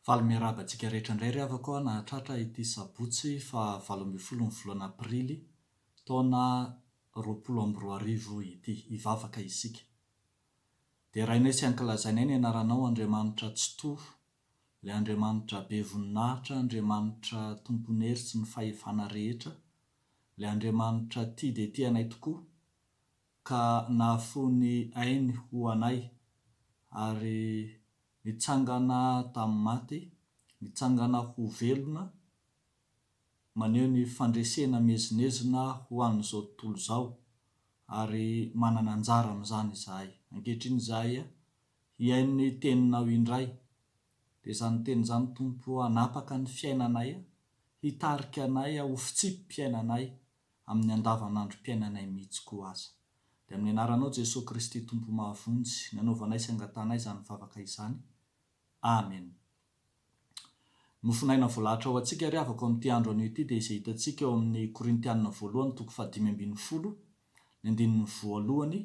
Faly miarabantsika rehetra indray ry havako nahatratra ity sabotsy fa 20 ny volana aprily taona 2024 ity hivavaka isika. Dia raha inay sy ankilazainay ny anaranao Andriamanitra Tsitoho, ilay Andriamanitra be voninahitra, Andriamanitra tompon'hery sy ny fahefana rehetra, ilay Andriamanitra tia dia tia anay tokoa ka nahafony ainy ho anay ary nitsangana tamin'ny maty, nitsangana ho velona, maneho ny fandresena mezinezina ho an'izao tontolo izao ary manana anjara amin'izany izahay. Ankehitriny izahay hiaino ny teninao indray, dia izany teny izany Tompo hanapaka ny fiainanay, hitarika anay, ho fitsipim-piainanay amin'ny andavanandrom-piainanay mihitsy koa aza. Dia amin'ny anaranao Jesosy Kristy Tompo mahavonjy, nanaovanay sy angatanay izany vavaka izany. Amen. Nofinaina voalahatra ho antsika ry havako amin'ity andro anio ity dia izay hitantsika eo amin'ny Korintianina voalohany toko 5:12, ny andininy voalohany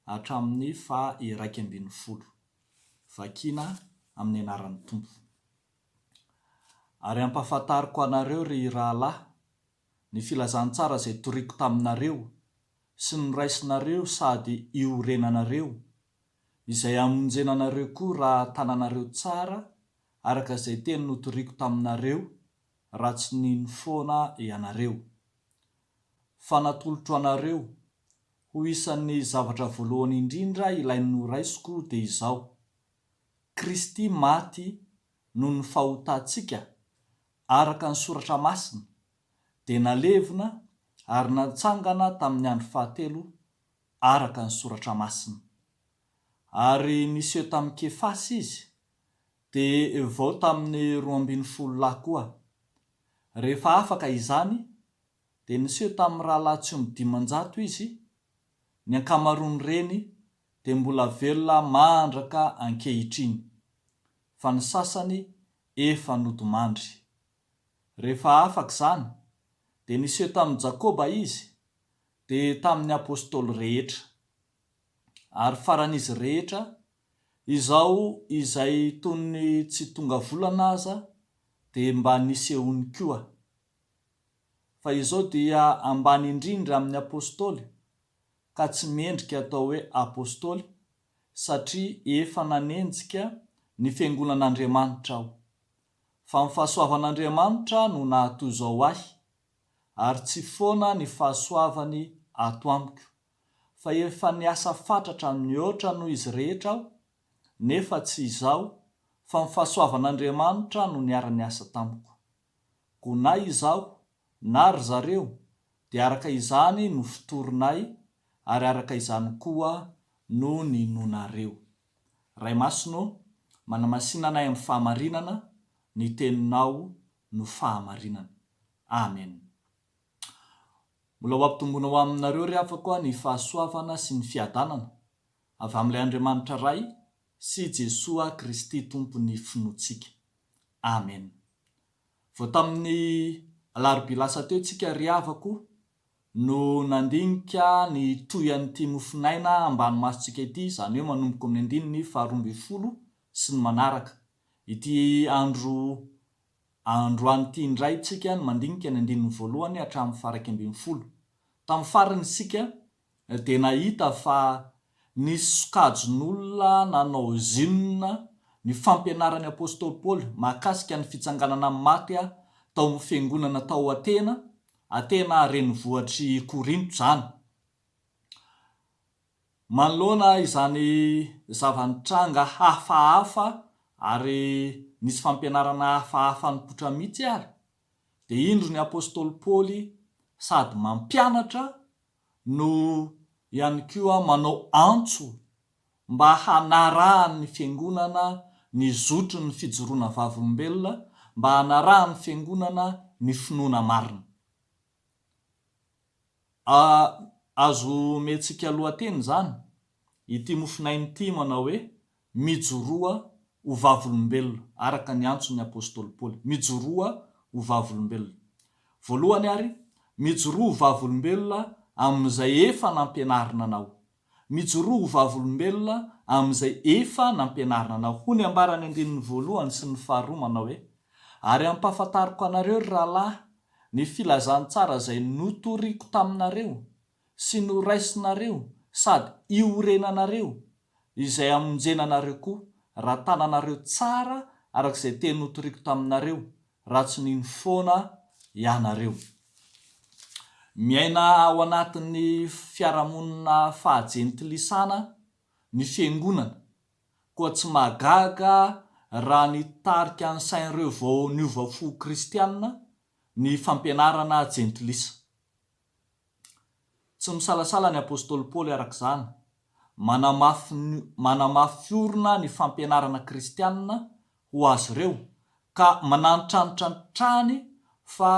hatramin'ny 1:20. Vakiana amin'ny anaran'ny Tompo. Ary ampahafantariko anareo ry rahalahy ny filazantsara izay toriako taminareo sy ny raisinareo sady iorenanareo, izay amonjenanareo koa raha tananareo tsara araka izay teny notoriako taminareo raha tsy nino foana ianareo. Fa natolotro anareo ho isan'ny zavatra voalohany indrindra ilain'ny noraisiko dia izao: Kristy maty noho ny fahotantsika araka ny soratra masina, dia nalevina ary natsangana tamin'ny andro fahatelo araka ny soratra masina. Ary niseho tamin'ny Kefasy izy, dia vao tamin'ny 12 lahy koa. Rehefa afaka izany dia niseho tamin'ny rahalahy tsy omby 500 izy. Ny ankamaroany reny dia mbola velona mandraka ankehitriny, fa ny sasany efa nodimandry. Rehefa afaka izany dia niseho tamin'ny Jakoba izy, dia tamin'ny apôstôly rehetra. Ary faran'izy rehetra izao izay toy ny tsy tonga volana aza dia mba nisehony koa. Fa izao dia ambany indrindra amin'ny apôstôly, ka tsy mendrika atao hoe apôstôly satria efa nanenjika ny fiangonan'Andriamanitra aho. Fa ny fahasoavan'Andriamanitra no nahatoy izao ahy, ary tsy foana ny fahasoavany ato amiko, fa efa niasa fatratra mihoatra noho izy rehetra aho, nefa tsy izao, fa ny fahasoavan'Andriamanitra no niara-niasa tamiko. Koa na izaho na ry zareo dia araka izany no fitoronay, ary araka izany koa no ninonareo. Ray Masino, manamasinanay amin'ny fahamarinana, ny teninao no fahamarinana. Amen. Mbola ho ampitomboina ho aminareo ry havako ny fahasoavana sy ny fiadanana avy amin'ilay Andriamanitra ray sy Jesoa Kristy Tompony finoantsika. Amen. Vao tamin'ny alarobia lasa teo tsika ry havako no nandinika ny toyan'ity nofinaina ambany masontsika ity, izany hoe manomboka amin'ny andininy 12 sy ny manaraka. Ity andro an'ity indray tsika no mandinika ny andininy voalohany hatramin'ny 1:20. Tamin'ny farany isika dia nahita fa nisy sokajin'olona nanao zinona ny fampianaran'ny apôstôly Paoly mahakasika ny fitsanganana amin'ny maty tao amin'ny fiangonana tao Atena renivohitry Korinto izany. Manoloana izany zava-nitranga hafahafa ary nisy fampianarana hafahafa nipotra mihitsy ary, dia indro ny apôstôly Paoly sady mampianatra no ihany koa manao antso mba hanarahan'ny fiangonana ny zotry ny fijoroana vavolombelona, mba hanarahan'ny fiangonana ny finoana marina. Azo omentsika lohateny izany ity nofinaina ity manao hoe mijoroa ho vavolombelona, araka ny antson'ny apôstôly Paoly, mijoroa ho vavolombelona. Voalohany ary, mijoroa ho vavolombelona amin'izay efa nampianarina anao. mijoroa vavolombelona amin'izay efa nampianarina anao. Ho ny ambarany andinin'ny voalohany sy ny faharoa manao hoe: ary ampahafantariko anareo rahalahy ny filazantsara izay notoriako taminareo sy noraisinareo sady iorenanareo, izay amonjena anareo koa raha tananareo tsara arak'izay teny notoriako taminareo, raha tsy niny foana ianareo. Miaina ao anatin'ny fiarahamonina fahajenitilisana ny fiangonana, koa tsy magaga raha nitarika ny sain'ireo vao niova fo kristianina ny fampianarana jentilisa. Tsy misalasala ny apôstôly Paoly arak'izany, manamafy orona ny fampianarana kristianina ho azy ireo, ka mananitranitranitrany fa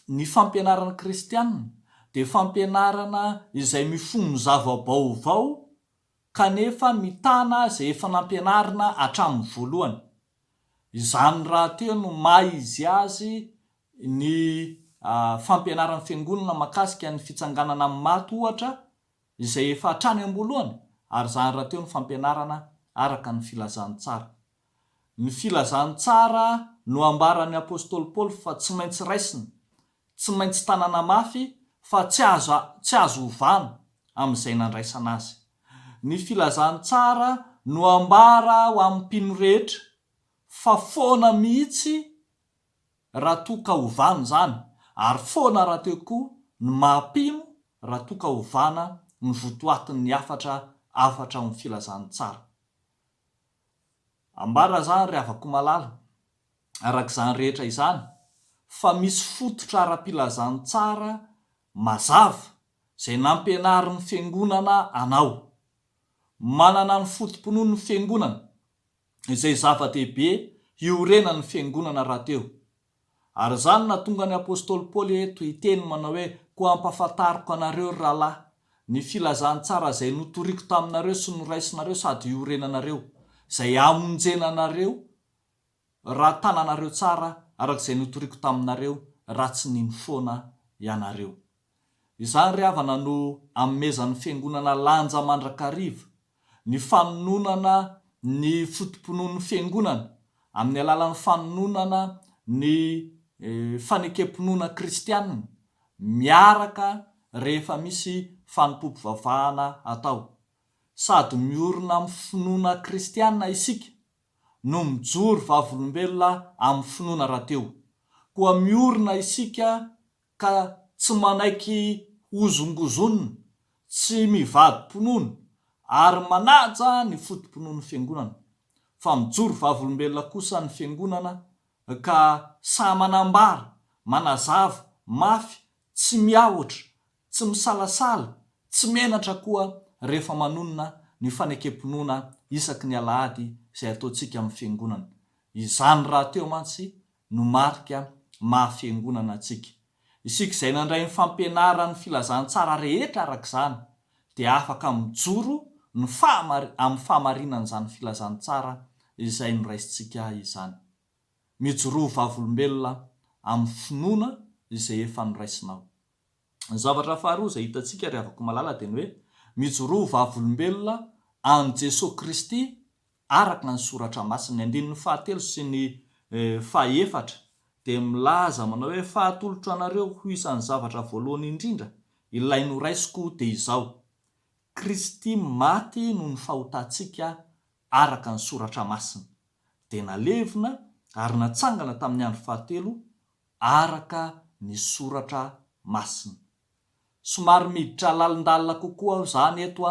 ny fampianarana kristianina dia fampianarana izay mifono zava-baovao kanefa mitana izay efa nampianarina hatramin'ny voalohany. Izany raha teo no maha izy azy ny fampianaran'ny fiangonana makasika ny fitsanganana amin'ny maty ohatra, izay efa hatrany am-boalohany, ary izany raha teo ny fampianarana araka ny filazantsara. Ny filazantsara no ambaran'ny apôstôly Paoly fa tsy maintsy raisina, tsy maintsy tanana mafy, fa tsy azo ovana amin'izay nandraisana azy. Ny filazantsara no ambara ho amin'ny mpino rehetra fa foana mihitsy raha toa ka ovana izany, ary foana raha teo koa ny mahampino raha toa ka ovana ny votoatin'ny afatra amin'ny filazantsara. Ambara zany ry havako malala arak'izany rehetra izany fa misy fototra ara-pilazantsara mazava izay nampianarin'ny fiangonana anao. Manana ny fotom-ponon'ny fiangonana izay zava-dehibe iorenan'ny fiangonana raha teo. Ary izany nahatonga ny apôstôly Paoly eto hiteny manao hoe: koa ampahafantariko anareo rahalahy ny filazantsara izay notoriako taminareo sy noraisinareo sady iorenanareo, izay amonjenanareo raha tananareo tsara arak'izay notoriako taminareo, raha tsy niny foana ianareo. Izany ry havana no amezan'ny fiangonana lanja mandrakariva ny fanononana ny fotom-ponon'ny fiangonana amin'ny alalan'ny fanononana ny fanekemponona kristianina miaraka rehefa misy fanompoam-pivavahana atao, sady miorina amin'ny finoana kristianina isika no mijoro vavolombelona amin'ny finoana rahateo. Koa miorina isika ka tsy manaiky hozongozonina, tsy mivadi-ponoana ary manaja ny fotom-ponon'ny fiangonana, fa mijoro vavolombelona kosa ny fiangonana ka sa manambara, manazava mafy, tsy miahotra, tsy misalasala, tsy menatra koa rehefa manonona ny fanekemponona isaky ny alahady izay ataontsika amin'ny fiangonana. Izany raha teo mantsy no marika maha-fiangonana antsika. Isika izay nandray ny fampianaran'ny filazantsara rehetra arak'izany dia afaka mijoro ny amin'ny fahamarinan'izany filazantsara izay noraisintsika izany. Mijoroa vavolombelona amin'ny finoana izay efa noraisinao. Ny zavatra faharoa izay hitantsika ry havako malala dia ny hoe: mijoroa vavolombelona an Jesosy Kristy araka ny soratra masina. Ny andinin'ny fahatelo sy ny fahaefatra dia milaza manao hoe: fahatolotro anareo ho isan'ny zavatra voalohany indrindra ilay noraisiko dia izao: Kristy maty no ny fahotantsika araka ny soratra masina, dia nalevina ary natsangana tamin'ny andro fahatelo araka ny soratra masina. Somary miditra lalindalina kokoa izany eto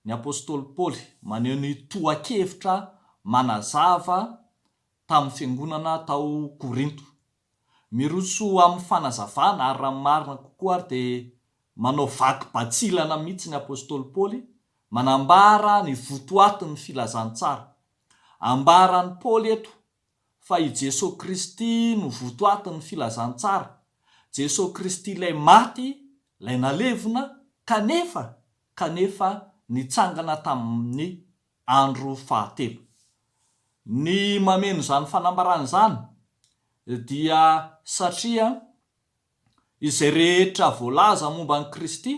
ny apôstôly Paoly maneho ny tohan-kevitra manazava tamin'ny fiangonana tao Korinto. Miroso amin'ny fanazavana ary raha marina kokoa ary dia manao vaky-batsilana mihitsy ny apôstôly Paoly, manambara ny votoatin'ny filazantsara. Ambarany Paoly eto fa i Jesosy Kristy no votoatin'ny filazantsara. Jesosy Kristy ilay maty, ilay nalevina, kanefa nitsangana tamin'ny andro fahatelo. Ny mameno izany fanambarana izany dia satria izay rehetra voalaza momba ny Kristy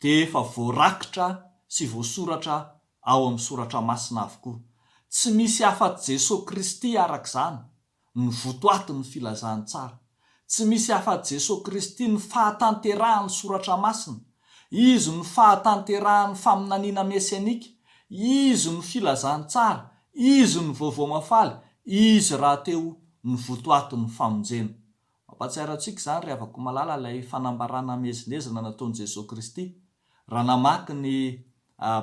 dia efa voarakitra sy voasoratra ao amin'ny soratra masina avokoa. Tsy misy afa-tsy Jesosy Kristy arak'izany ny votoaty ny filazantsara. Tsy misy afa-tsy Jesosy Kristy ny fahatanterahan'ny soratra masina. Izy ny fahatanterahan'ny faminaniana mesianika. Izy ny filazantsara. Izy ny vaovao mafaly. Izy raha teo ny votoaty ny famonjena. Mampatsiaro antsika izany ry havako malala ilay fanambarana mezinezina nataon'i Jesosy Kristy. Raha namaky ny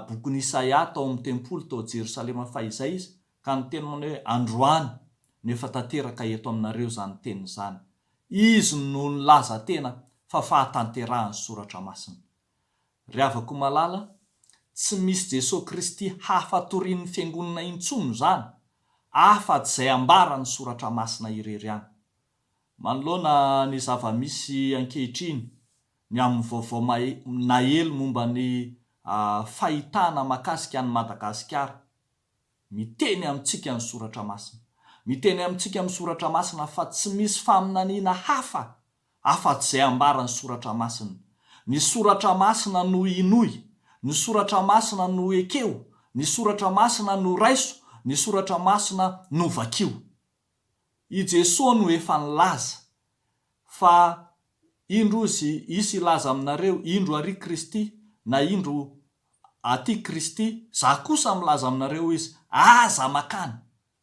bokin'i Isaia tao amin'ny tempolo tao Jerosalema fahizay izy, ka ny teny manao hoe androany nefa tanteraka eto aminareo izany teny izany. Izy no nilaza tena fa fahatanterahan'ny soratra masina. Ry havako malala, tsy misy Jesosy Kristy hafa torian'ny fiangonana intsony izany, afa-tsy izay ambarany soratra masina irery ihany. Manoloana ny zava-misy ankehitriny ny amin'ny vaovao nahely momba ny fahitana makasika an'i Madagasikara, miteny amintsika ny soratra masina. Miteny amintsika amin'ny soratra masina fa tsy misy faminaniana hafa afa-tsy izay ambarany soratra masina. Ny soratra masina no inoy, ny soratra masina no ekeo, ny soratra masina no raiso, ny soratra masina no vakio. I Jesosy no efa nilaza fa indro izy isy ilaza aminareo, indro ary Kristy na indro aty Kristy, za kosa milaza aminareo izy, aza makany,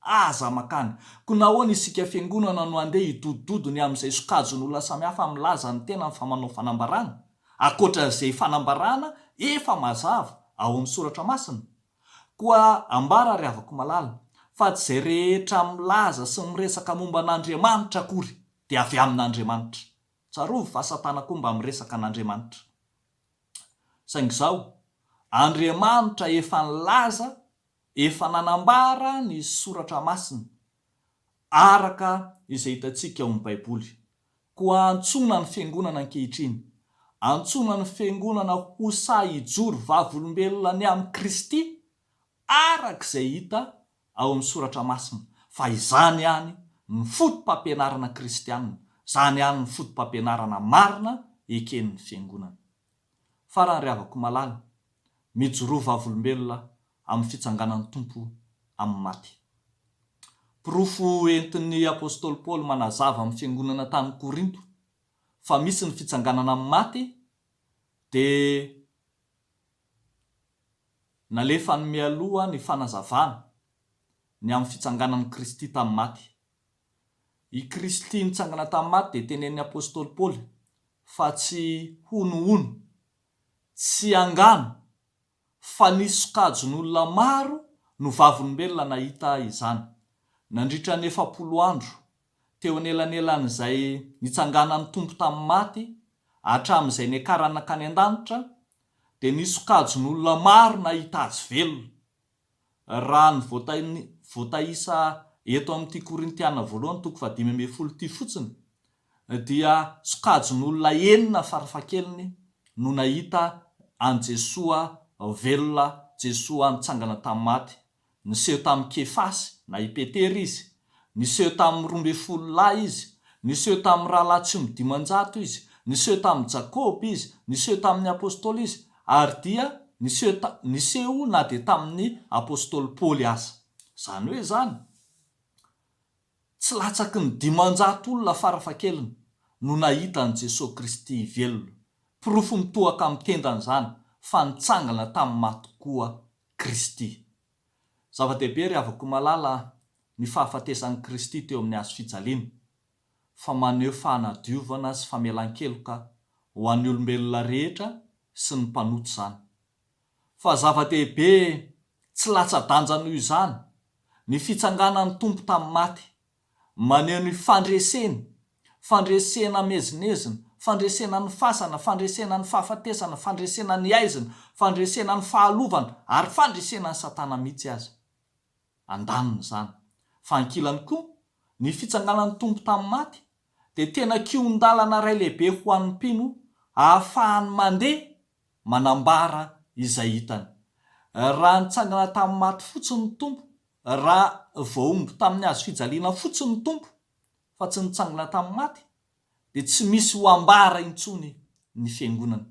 aza makany. Ko nahoana isika fiangonana no andeha hidododony amin'izay sokajin'olona samihafa milaza ny tena fa manao fanambarana, ankoatran'izay fanambarana efa mazava ao amin'ny soratra masina. Koa ambara ry havako malala fa tsy izay rehetra milaza sy miresaka momba an'Andriamanitra akory dia avy amin'Andriamanitra. Tsarovy fa Satana koa mba miresaka an'Andriamanitra. Saingy izao, Andriamanitra efa nilaza, efa nanambara ny soratra masina araka izay hitantsika ao amin'ny Baiboly. Koa antsona ny fiangonana ankehitriny, antsona ny fiangonana ho sahijoro vavolombelona ny amin'ny Kristy araka izay hita ao amin'ny soratra masina. Fa izany ihany ny fotom-pampianarana kristianina, izany ihany ny fotom-pampianarana marina eken'ny fiangonana. Farany ry havako malala, mijoro vavolombelona amin'ny fitsanganan'ny tompo amin'ny maty. Pirofo entin'ny apôstôly Paoly manazava amin'ny fiangonana tany Korinto fa misy ny fitsanganana amin'ny maty, dia nalefa ny mialoha ny fanazavana ny amin'ny fitsanganan'ny Kristy tamin'ny maty. I Kristy nitsangana tamin'ny maty dia tenenin'ny apôstôly Paoly fa tsy honohono, tsy angano, fa nisy sokajin'olona maro no vavolombelona nahita izany. Nandritra ny 400 andro teo anelanelan'izay nitsanganan'ny tompo tamin'ny maty hatramin'izay niakarana nakany an-danitra, dia nisy sokajin'olona maro nahita azy velona. Raha ny voataisa eto amin'ity Korintiana voalohany 5:10 fotsiny, dia sokajin'olona 9 farafahakeliny no nahita an Jesosy velona, Jesosy nitsangana tamin'ny maty. Niseho tamin'ny Kefasy na i Petery izy, niseho tamin'ny 12 lahy izy, niseho tamin'ny rahalahy tsy ny 500 izy, niseho tamin'ny Jakoby izy, niseho tamin'ny apôstôly izy, ary dia niseho na dia tamin'ny apôstôly Paoly aza. Izany hoe zany, tsy latsaky ny 500 olona farafahakeliny no nahita an Jesosy Kristy velona. Pirofo mitohaka amin'ny tendan'izany fa nitsangana tamin'ny maty koa Kristy. Zava-dehibe ry havako malala ny fahafatesan'i Kristy teo amin'ny hazo fijaliana, fa maneho fanadiovana sy famelan-keloka ho an'ny olombelona rehetra sy ny mpanoto izany. Fa zava-dehibe tsy latsa-danja noho izany ny fitsanganan'ny tompo tamin'ny maty, maneho ny fandresena mezinezina, fandresena ny fasana, fandresena ny fahafatesana, fandresena ny aizina, fandresena ny fahalovana, ary fandresena ny Satana mihitsy aza. Andaniny izany. Fa ankilany koa, ny fitsanganan'ny tompo tamin'ny maty dia tena kion-dalana ray lehibe ho an'ny mpino ahafahany mandeha manambara izay hitany. Raha nitsangana tamin'ny maty fotsiny ny tompo, raha voaomby tamin'ny hazo fijaliana fotsiny ny tompo, fa tsy nitsangana tamin'ny maty, dia tsy misy ho ambara intsony ny fiangonana.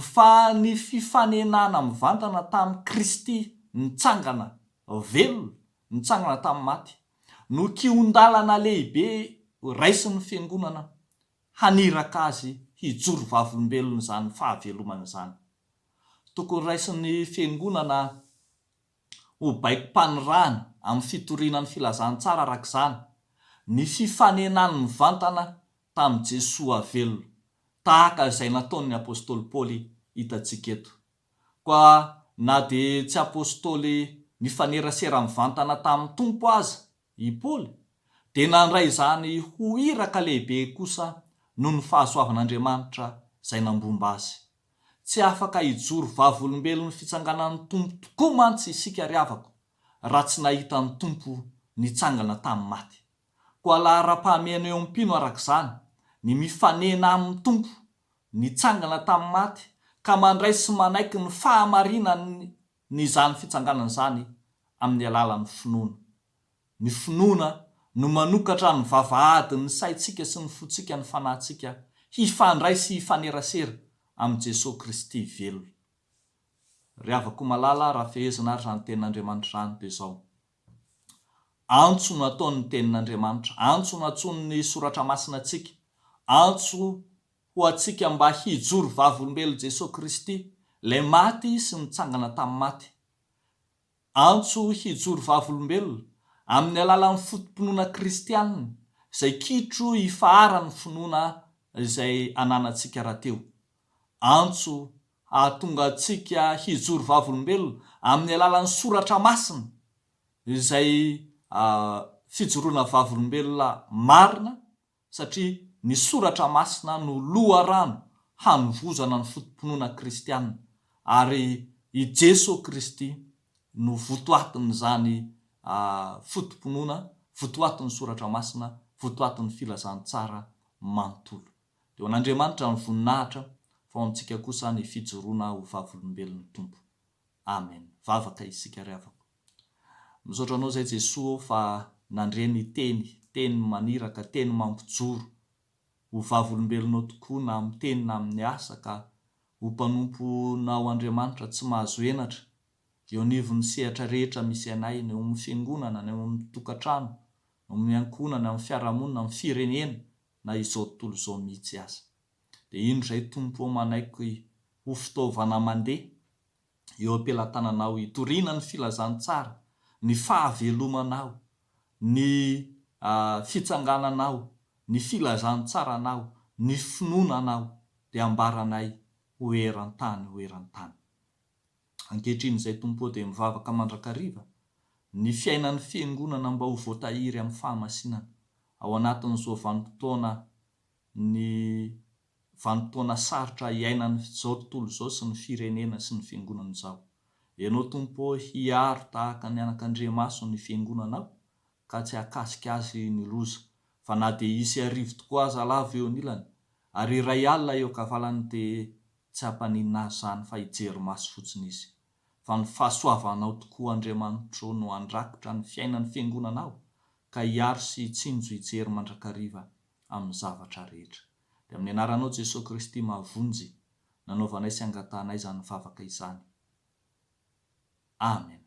fa ny fifanenana mivantana tamin'ny Kristy nitsangana velona, nitsangana tamin'ny maty no kiondalana lehibe raisin'ny fiangonana haniraka azy hijoro vavolombelona izany fahavelomana izany. Tokony raisin'ny fiangonana ho baiko-panirahana amin'ny fitorianany filazantsara arak'izany ny fifanenany mivantana tamin'ny Jesoa velona, tahaka izay nataon'ny apôstôly Paoly hitantsika eto. Koa na dia tsy apôstôly nifanerasera mivantana tamin'ny tompo aza i Paoly, dia nandray izany ho iraka lehibe kosa noho ny fahasoavan'Andriamanitra izay nambomba azy. Tsy afaka hijoro vavolombelon'ny fitsanganan'ny tompo tokoa mantsy isika ry havako raha tsy nahita ny tompo nitsangana tamin'ny maty. Koa lahara-pahamehana eo ampino arak'izany ny mifanena amin'ny tompo nitsangana tamin'ny maty ka mandray sy manaiky ny fahamarinany n'izany fitsanganana izany amin'ny alalan'ny finoana. Ny finoana no manokatra ny vavahady ny saintsika sy ny fontsika ny fanahintsika hifandray sy hifanerasera amin'i Jesosy Kristy velona. Ry havako malala, raha fehezina ary izany tenin'Andriamanitra izany dia izao. Antso no ataon'ny tenin'Andriamanitra, antso no antsoin'ny soratra masina antsika, antso ho antsika mba hijoro vavolombelon Jesosy Kristy ilay maty sy nitsangana tamin'ny maty. Antso hijoro vavolombelona amin'ny alalan'ny fotom-pinoana kristianina izay kitro hifaharan'ny finoana izay ananantsika rahateo. Antso ahatonga antsika hijoro vavolombelona amin'ny alalan'ny soratra masina izay fijoroana vavolombelona marina, satria ny soratra masina no loharano hanovozana ny fotom-pinoana kristianina ary i Jesosy Kristy no votoatin'izany fotom-pinoana, votoatin'ny soratra masina, votoatin'ny filazantsara manontolo. Dia an'Andriamanitra ny voninahitra fa ho antsika kosa ny fijoroana ho vavolombelon'ny tompo. Amen. Vavaka isika ry havako. Misaotra anao izay Jesosy fa nandre ny teny maniraka, teny mampijoro ho vavolombelonao tokoa na amin'ny teny na amin'ny asa, ka ho mpanompo na ho Andriamanitra tsy mahazo enatra eo anivon'ny sehatra rehetra misy anay, ny amin'ny fiangonana, ny amin'ny tokantrano, amin'ny ankonana, amin'ny fiarahamonina, amin'ny firenena na izao tontolo izao mihitsy aza. Dia ino izay tompo manaiky ho fitaovana mandeha eo ampelantananao hitoriana ny filazantsara, ny fahavelomanao, ny fitsangananao, ny filazantsaranao, ny finoananao, dia ambaranay ho eran-tany, ho eran-tany. Ankehitriny izay tompo dia mivavaka mandrakariva ny fiainan'ny fiangonana mba ho voatahiry amin'ny fahamasinana ao anatin'izao vanim-potoana, ny vanim-potoana sarotra iainany izao tontolo izao sy ny firenena sy ny fiangonana izao. Ianao tompo hiaro tahaka ny anak'Andriamaso ny fiangonanao ka tsy hakasika azy ny loza, fa na dia hisy arivo tokoa aza lava eo anilany ary iray alina eo kavalany dia tsy hampaninina azy izany fa hijery maso fotsiny izy. Fa ny fahasoavanao tokoa Andriamanitra no handrakotra ny fiainan'ny fiangonanao ka hiaro sy hitsinjo hijery mandrakariva amin'ny zavatra rehetra. Dia amin'ny anaranao Jesosy Kristy mahavonjy nanaovanay sy angatanay izany vavaka izany. Amen.